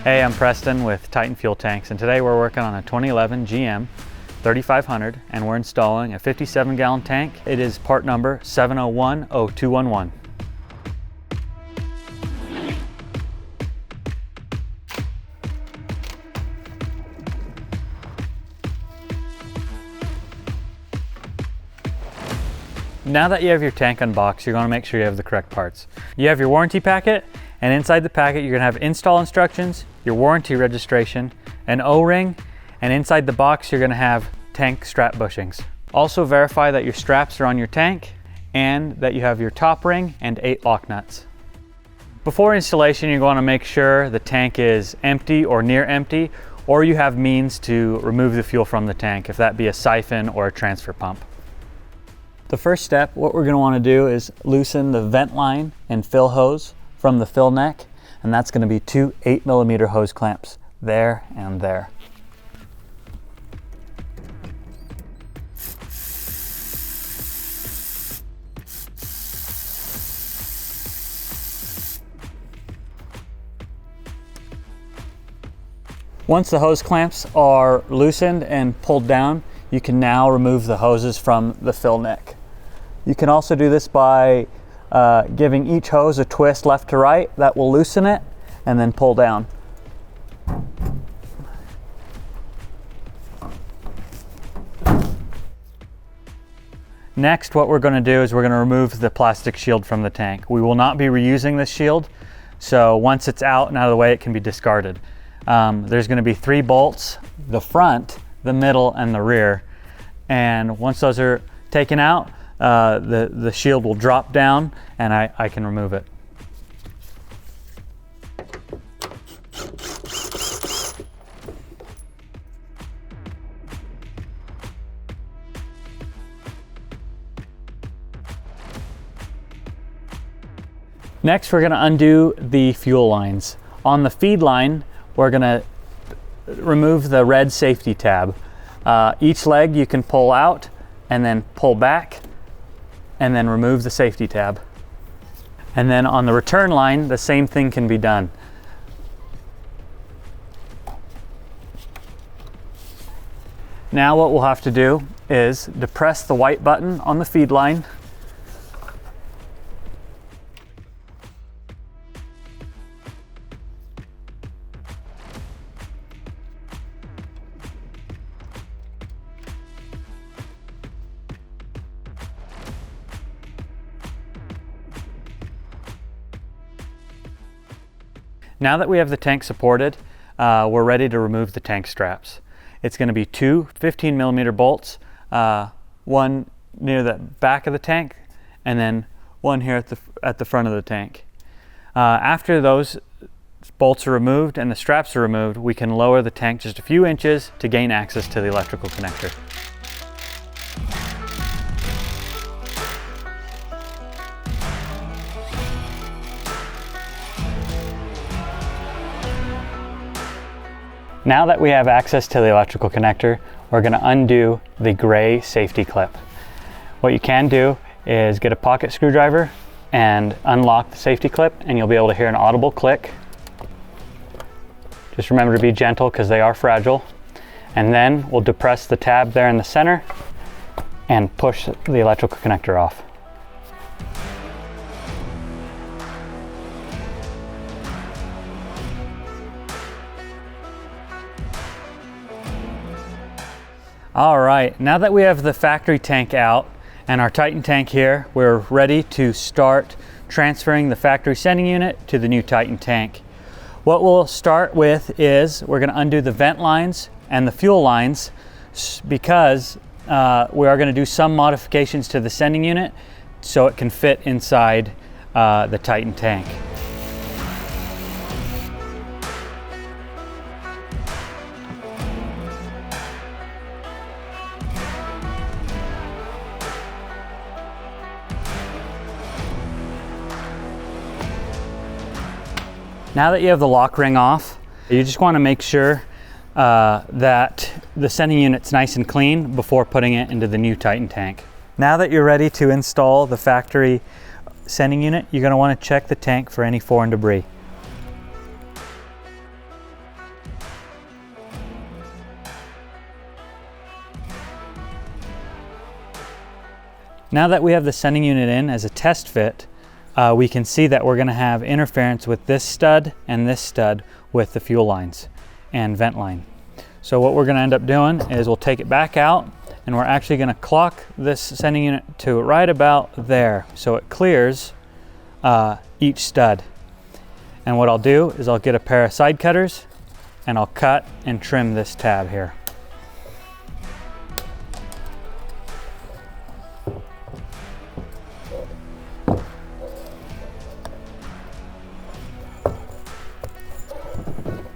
Hey, I'm Preston with Titan Fuel Tanks, and today we're working on a 2011 GM 3500 and we're installing a 57-gallon tank. It is part number 7010211. Now that you have your tank unboxed, you're going to make sure you have the correct parts. You have your warranty packet, and inside the packet you're going to have install instructions, your warranty registration, an O-ring, and inside the box you're going to have tank strap bushings. Also verify that your straps are on your tank and that you have your top ring and 8 lock nuts. Before installation, you're going to make sure the tank is empty or near empty, or you have means to remove the fuel from the tank, if that be a siphon or a transfer pump. The first step, what we're going to want to do is loosen the vent line and fill hose from the fill neck, and that's going to be 2 8mm hose clamps there and there. Once the hose clamps are loosened and pulled down, you can now remove the hoses from the fill neck. You can also do this by giving each hose a twist left to right. That will loosen it and then pull down. Next, what we're going to do is we're going to remove the plastic shield from the tank. We will not be reusing this shield, so once it's out and out of the way, it can be discarded. There's going to be 3 bolts, the front, the middle, and the rear. And once those are taken out, the shield will drop down and I can remove it. Next, we're going to undo the fuel lines. On the feed line, we're going to remove the red safety tab. Each leg you can pull out and then pull back and then remove the safety tab. And then on the return line, the same thing can be done. Now what we'll have to do is depress the white button on the feed line. Now that we have the tank supported, we're ready to remove the tank straps. It's going to be 2 15mm bolts, one near the back of the tank and then one here at the front of the tank. After those bolts are removed and the straps are removed, we can lower the tank just a few inches to gain access to the electrical connector. Now that we have access to the electrical connector, we're going to undo the gray safety clip. What you can do is get a pocket screwdriver and unlock the safety clip, and you'll be able to hear an audible click. Just remember to be gentle because they are fragile. And then we'll depress the tab there in the center and push the electrical connector off. All right, now that we have the factory tank out and our Titan tank here, we're ready to start transferring the factory sending unit to the new Titan tank. What we'll start with is we're going to undo the vent lines and the fuel lines because we are going to do some modifications to the sending unit so it can fit inside the Titan tank. Now that you have the lock ring off, you just want to make sure that the sending unit's nice and clean before putting it into the new Titan tank. Now that you're ready to install the factory sending unit, you're going to want to check the tank for any foreign debris. Now that we have the sending unit in as a test fit, we can see that we're going to have interference with this stud and this stud with the fuel lines and vent line. So what we're going to end up doing is we'll take it back out, and we're actually going to clock this sending unit to right about there so it clears each stud. And what I'll do is I'll get a pair of side cutters and I'll cut and trim this tab here.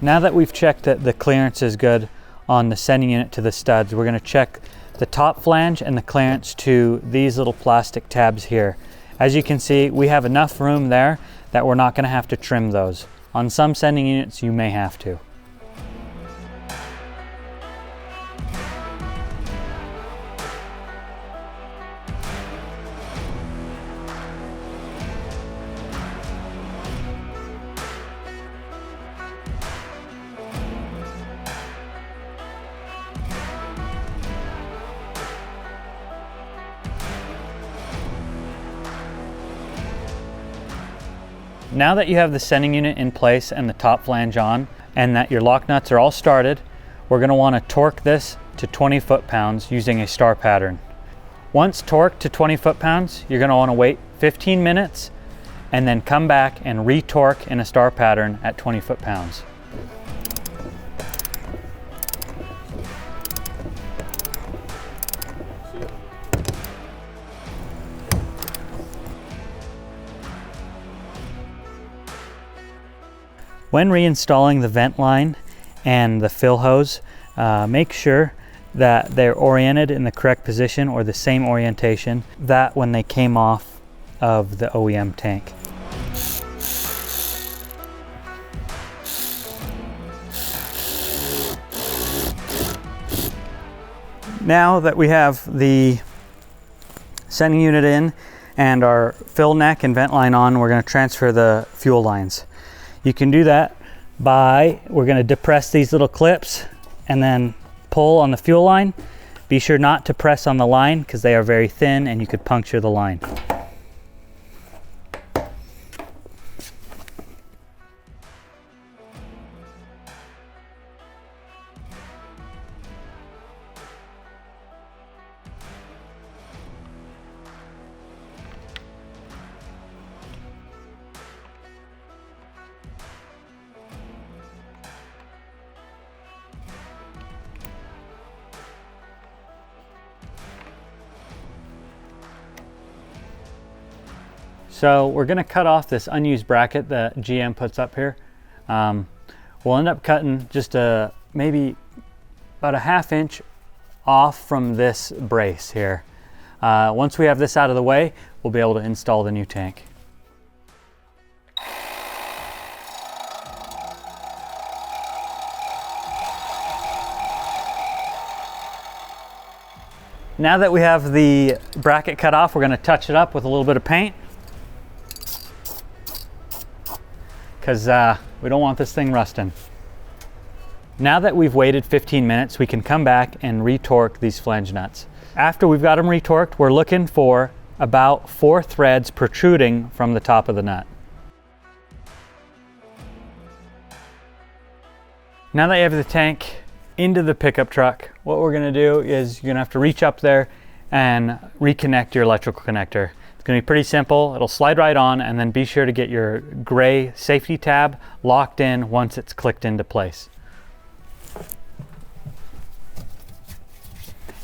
Now that we've checked that the clearance is good on the sending unit to the studs, we're going to check the top flange and the clearance to these little plastic tabs here. As you can see, we have enough room there that we're not going to have to trim those. On some sending units, you may have to. Now that you have the sending unit in place and the top flange on, and that your lock nuts are all started, we're going to want to torque this to 20 foot-pounds using a star pattern. Once torqued to 20 foot-pounds, you're going to want to wait 15 minutes and then come back and re-torque in a star pattern at 20 foot-pounds. When reinstalling the vent line and the fill hose, make sure that they're oriented in the correct position or the same orientation that when they came off of the OEM tank. Now that we have the sending unit in and our fill neck and vent line on, we're going to transfer the fuel lines. You can do that by, we're going to depress these little clips and then pull on the fuel line. Be sure not to press on the line because they are very thin and you could puncture the line. So we're going to cut off this unused bracket that GM puts up here. We'll end up cutting just maybe about a ½ inch off from this brace here. Once we have this out of the way, we'll be able to install the new tank. Now that we have the bracket cut off, we're going to touch it up with a little bit of paint, because we don't want this thing rusting. Now that we've waited 15 minutes, we can come back and retorque these flange nuts. After we've got them retorqued, we're looking for about 4 threads protruding from the top of the nut. Now that you have the tank into the pickup truck, what we're going to do is you're going to have to reach up there and reconnect your electrical connector. It's going to be pretty simple. It'll slide right on, and then be sure to get your gray safety tab locked in once it's clicked into place.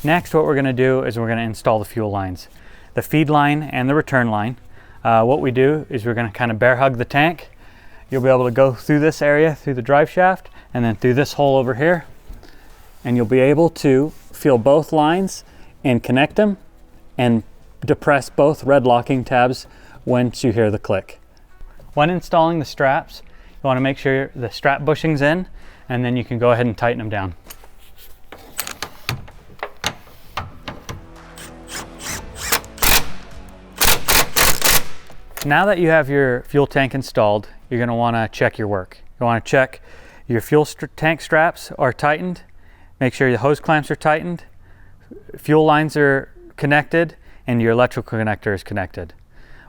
Next, what we're going to do is we're going to install the fuel lines, the feed line and the return line. What we do is we're going to kind of bear hug the tank. You'll be able to go through this area, through the drive shaft, and then through this hole over here, and you'll be able to feel both lines and connect them and depress both red locking tabs once you hear the click. When installing the straps, you want to make sure the strap bushing's in, and then you can go ahead and tighten them down. Now that you have your fuel tank installed, you're going to want to check your work. You want to check your fuel tank straps are tightened, make sure your hose clamps are tightened, fuel lines are connected, and your electrical connector is connected.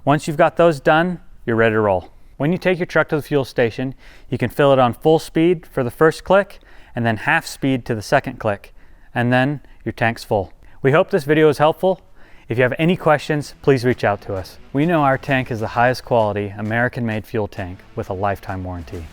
Once you've got those done, you're ready to roll. When you take your truck to the fuel station, you can fill it on full speed for the first click and then half speed to the second click, and then your tank's full. We hope this video is helpful. If you have any questions, please reach out to us. We know our tank is the highest quality American-made fuel tank with a lifetime warranty.